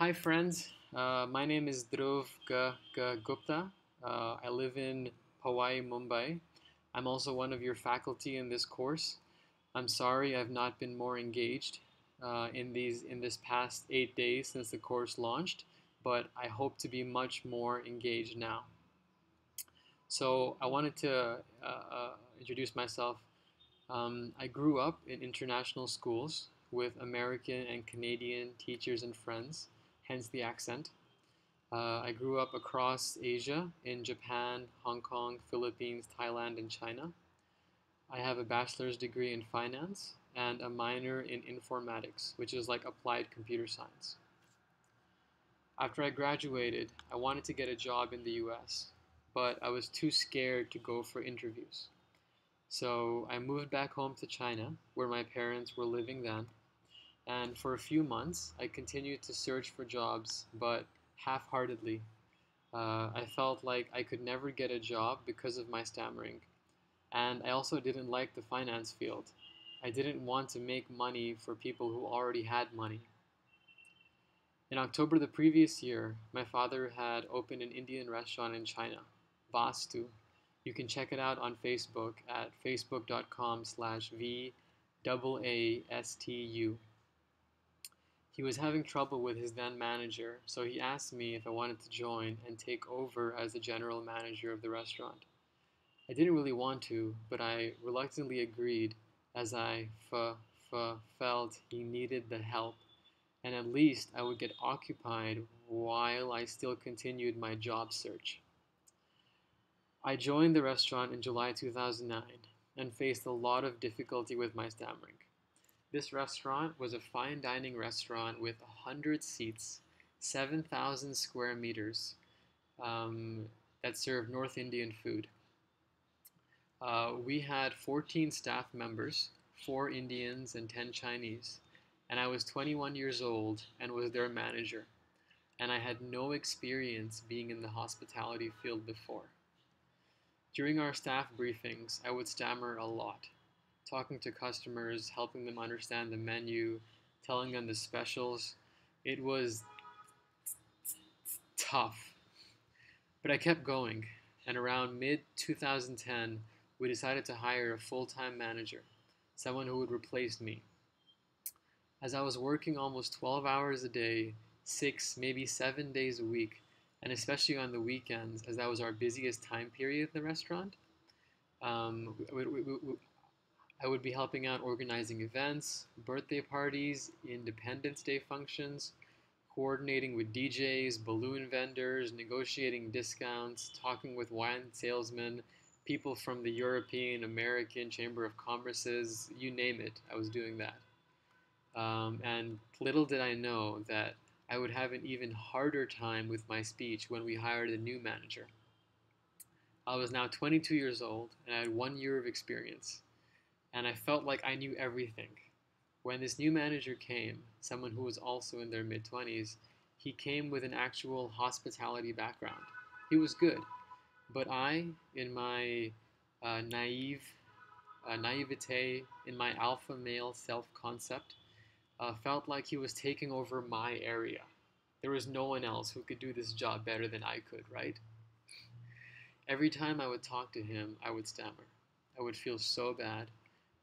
Hi, friends. My name is Dhruv Gupta. I live in Hawaii, Mumbai. I'm also one of your faculty in this course. I'm sorry I've not been more engaged in this past 8 days since the course launched, but I hope to be much more engaged now. So I wanted to introduce myself. I grew up in international schools with American and Canadian teachers and friends, hence the accent. I grew up across Asia in Japan, Hong Kong, Philippines, Thailand, and China. I have a bachelor's degree in finance and a minor in informatics, which is like applied computer science. After I graduated, I wanted to get a job in the US, but I was too scared to go for interviews. So I moved back home to China, where my parents were living then, and for a few months I continued to search for jobs, but half heartedly. I felt like I could never get a job because of my stammering, and I also didn't like the finance field. I didn't want to make money for people who already had money. In October the previous year, my father had opened an Indian restaurant in China, Vastu. You can check it out on Facebook at facebook.com/VAASTU. He was having trouble with his then manager, so he asked me if I wanted to join and take over as the general manager of the restaurant. I didn't really want to, but I reluctantly agreed as felt he needed the help, and at least I would get occupied while I still continued my job search. I joined the restaurant in July 2009 and faced a lot of difficulty with my stammering. This restaurant was a fine dining restaurant with 100 seats, 7,000 square meters, that served North Indian food. We had 14 staff members, 4 Indians and 10 Chinese, and I was 21 years old and was their manager, and I had no experience being in the hospitality field before. During our staff briefings, I would stammer a lot, talking to customers, helping them understand the menu, telling them the specials. It was tough, but I kept going, and around mid 2010, we decided to hire a full time manager, someone who would replace me. As I was working almost 12 hours a day, 6, maybe 7 days a week, and especially on the weekends, as that was our busiest time period in the restaurant, I would be helping out organizing events, birthday parties, Independence Day functions, coordinating with DJs, balloon vendors, negotiating discounts, talking with wine salesmen, people from the European American Chamber of Commerce's, you name it, I was doing that. And little did I know that I would have an even harder time with my speech when we hired a new manager. I was now 22 years old and I had 1 year of experience, and I felt like I knew everything. When this new manager came, someone who was also in their mid 20s, he came with an actual hospitality background. He was good, but I, in my naivete, in my alpha male self concept, felt like he was taking over my area. There was no one else who could do this job better than I could, right? Every time I would talk to him, I would stammer. I would feel so bad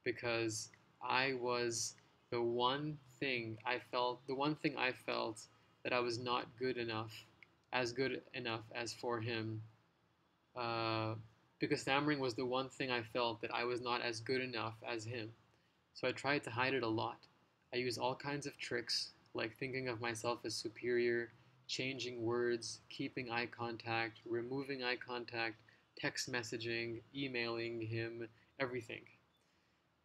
because I was the one thing I felt that I was not good enough as for him, uh, because stammering was the one thing I felt that I was not as good enough as him. So I tried to hide it a lot. I used all kinds of tricks, like thinking of myself as superior, changing words, keeping eye contact, removing eye contact, text messaging, emailing him, everything.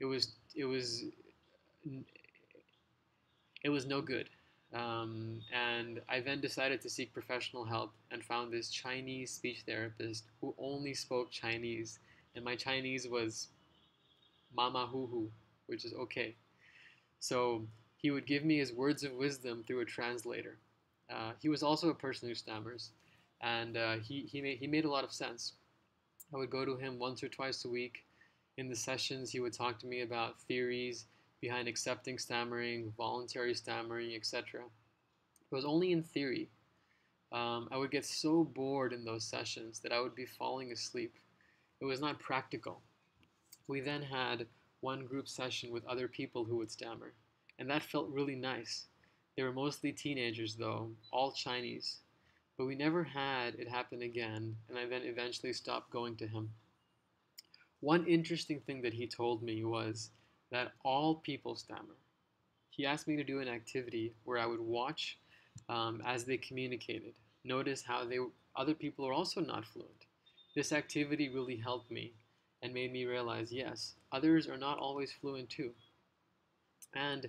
It was it was it was no good. And I then decided to seek professional help and found this Chinese speech therapist who only spoke Chinese, and my Chinese was mama hoo hoo, which is okay. So he would give me his words of wisdom through a translator. He was also a person who stammers, and he made a lot of sense. I would go to him once or twice a week. In the sessions, he would talk to me about theories behind accepting stammering, voluntary stammering, etc. It was only in theory. I would get so bored in those sessions that I would be falling asleep. It was not practical. We then had one group session with other people who would stammer, and that felt really nice. They were mostly teenagers, though, all Chinese. But we never had it happen again, and I then eventually stopped going to him. One interesting thing that he told me was that all people stammer. He asked me to do an activity where I would watch as they communicated, notice how other people are also not fluent. This activity really helped me and made me realize, yes, others are not always fluent too. And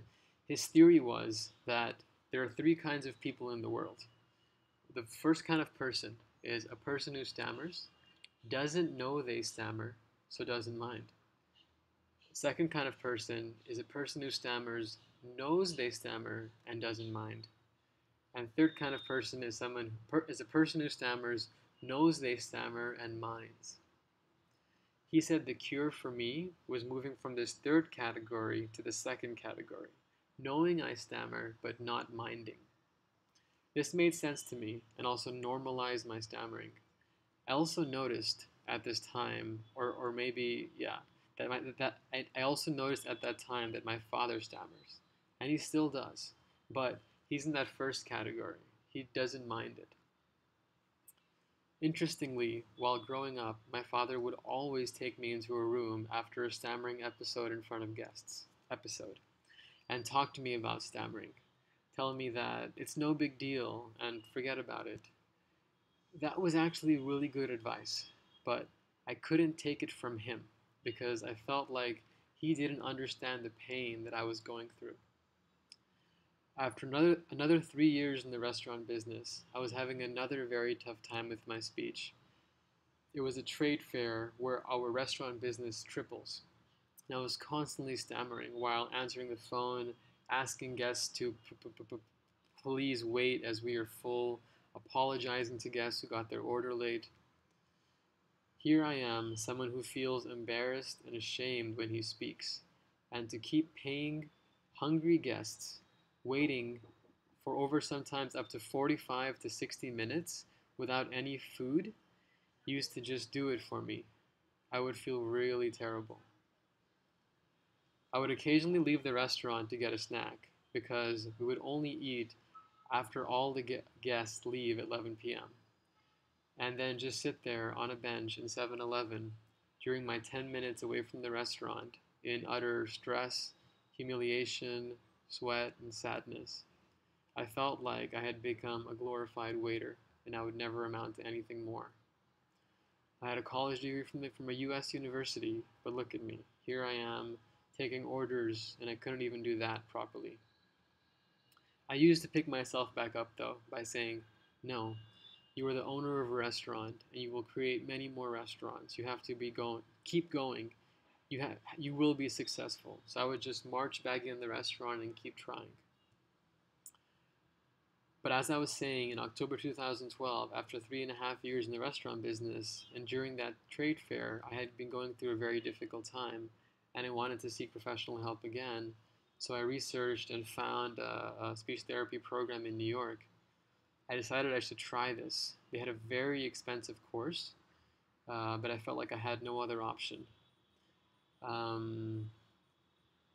his theory was that there are three kinds of people in the world. The first kind of person is a person who stammers, doesn't know they stammer, so doesn't mind. Second kind of person is a person who stammers, knows they stammer, and doesn't mind. And third kind of person is a person who stammers, knows they stammer, and minds. He said the cure for me was moving from this third category to the second category, knowing I stammer but not minding. This made sense to me and also normalized my stammering. I also noticed at this time, or maybe, yeah, I also noticed at that time that my father stammers, and he still does, but he's in that first category. He doesn't mind it. Interestingly, while growing up, my father would always take me into a room after a stammering episode in front of guests, and talk to me about stammering, telling me that it's no big deal and forget about it. That was actually really good advice, but I couldn't take it from him because I felt like he didn't understand the pain that I was going through. After another 3 years in the restaurant business, I was having another very tough time with my speech. It was a trade fair where our restaurant business triples. And I was constantly stammering while answering the phone, asking guests to please wait as we are full, apologizing to guests who got their order late. Here I am, someone who feels embarrassed and ashamed when he speaks, and to keep paying hungry guests, waiting for over sometimes up to 45 to 60 minutes without any food, used to just do it for me. I would feel really terrible. I would occasionally leave the restaurant to get a snack because we would only eat after all the guests leave at 11 p.m. and then just sit there on a bench in 7-Eleven during my 10 minutes away from the restaurant in utter stress, humiliation, sweat, and sadness. I felt like I had become a glorified waiter and I would never amount to anything more. I had a college degree from a US university, but look at me. Here I am taking orders and I couldn't even do that properly. I used to pick myself back up though by saying, no, you are the owner of a restaurant and you will create many more restaurants. You have to keep going. You will be successful. So I would just march back in the restaurant and keep trying. But as I was saying, in October 2012, after 3.5 years in the restaurant business, and during that trade fair, I had been going through a very difficult time, and I wanted to seek professional help again. So I researched and found a speech therapy program in New York. I decided I should try this. They had a very expensive course, but I felt like I had no other option. Um,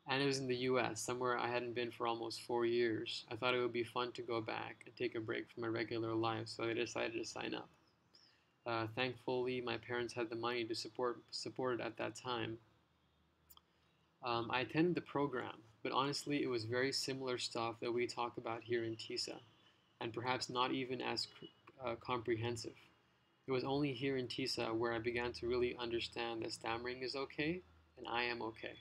and it was in the US, somewhere I hadn't been for almost 4 years. I thought it would be fun to go back and take a break from my regular life, so I decided to sign up. Thankfully, my parents had the money to support it at that time. I attended the program, but honestly, it was very similar stuff that we talk about here in TISA, and perhaps not even as comprehensive. It was only here in TISA where I began to really understand that stammering is okay, and I am okay.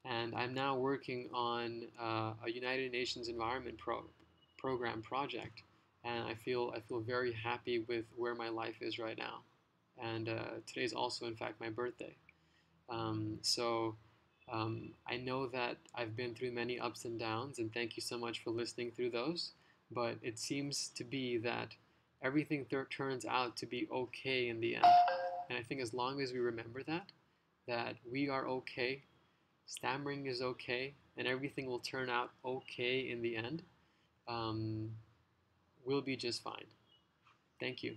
And I'm now working on a United Nations Environment Program project, and I feel very happy with where my life is right now. And today's also, in fact, my birthday. So I know that I've been through many ups and downs, and thank you so much for listening through those. But it seems to be that everything turns out to be okay in the end. And I think as long as we remember that we are okay, stammering is okay, and everything will turn out okay in the end, um, we'll be just fine. Thank you.